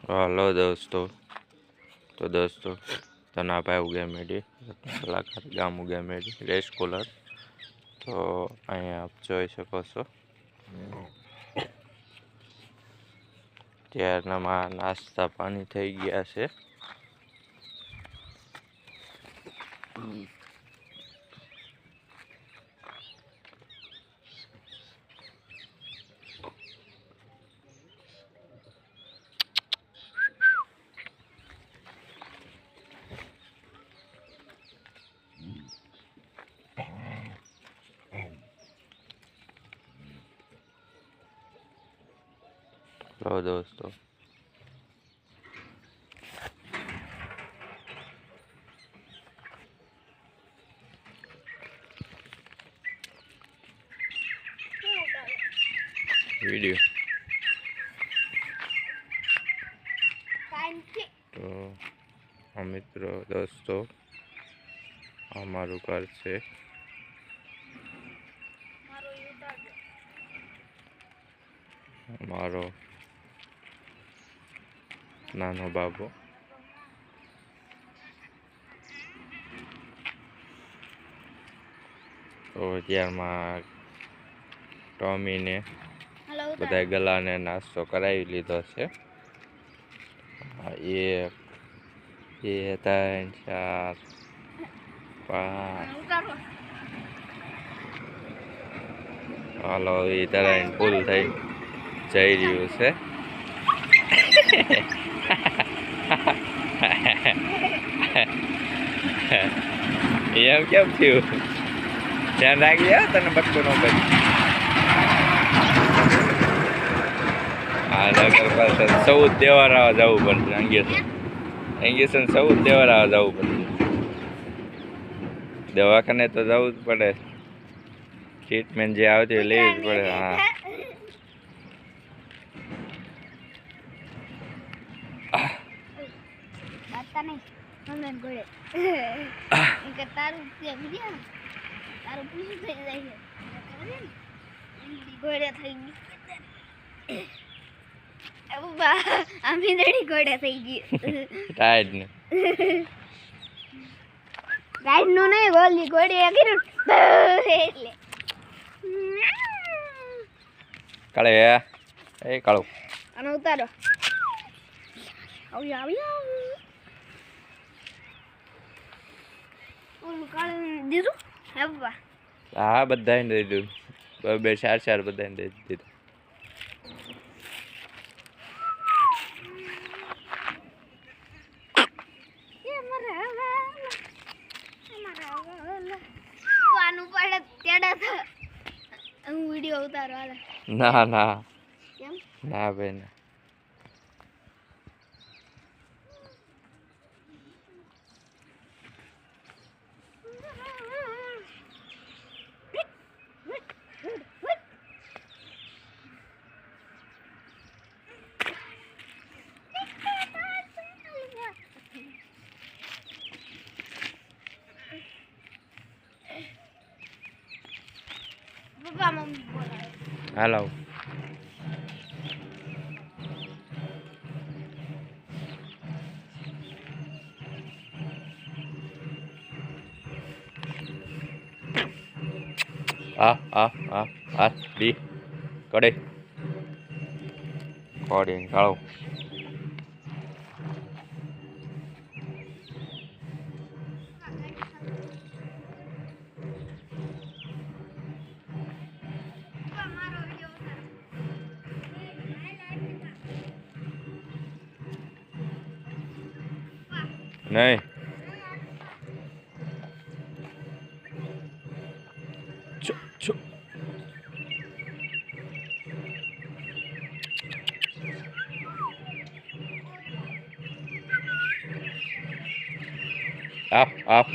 Hello दोस्तों। तो दोस्तों तनापा उगे मेडी कलाकार गाम उगे मेडी रेस कूलर। तो अँ आप जोई सको छो त्यारना नास्ता पानी थई गया छे। तो दोस्तों वीडियो तो मित्रों दोस्तों अमरु घर से मारो नानो बाबू तो त्यार टॉमी ने बधाई गला ने नास्तो करावी लीधो छे। एक બે ત્રણ ચાર પાંચ હાલો એ તરાઈને ફૂલ થઈ જઈ રહ્યું છે। એમ કેમ થયું? ધ્યાન રાખજે તને બટકું ન કરી। આ નગર પાસે 14 દેવરાવા જવું પડશે। इंजेक्शन 14 देवरावा जવું પડશે। दवाखाने तो जવું જ પડે। ट्रीटमेंट जे आवती હોય લેવી જ પડે। हाँ बाता नहीं मम्मी गोड़े इनका तारू से बिया तारू पुलिस થઈ જાય છે गोड़े થઈ ગઈ अब्बा आम्ही दडी गोड़े થઈ ગઈ टाइड ने राइड नो नहीं गोली गोड़ी आगे એટલે કાળે એ કાળો આનો ઉતારો આવી આવી ઓલું કાળે દીધું અબ્બા હા બધાને દઈ દીધું। બે ચાર ચાર બધાને દઈ દીધું। વાનું પડે તેડા તો હું વિડિયો ઉતારવા આલે ના ના કેમ ના ભાઈ ના પપ્પા મમ્મી બોલાવે હાલો આ બી કડે કોડી કાળો नहीं चुप चुप आप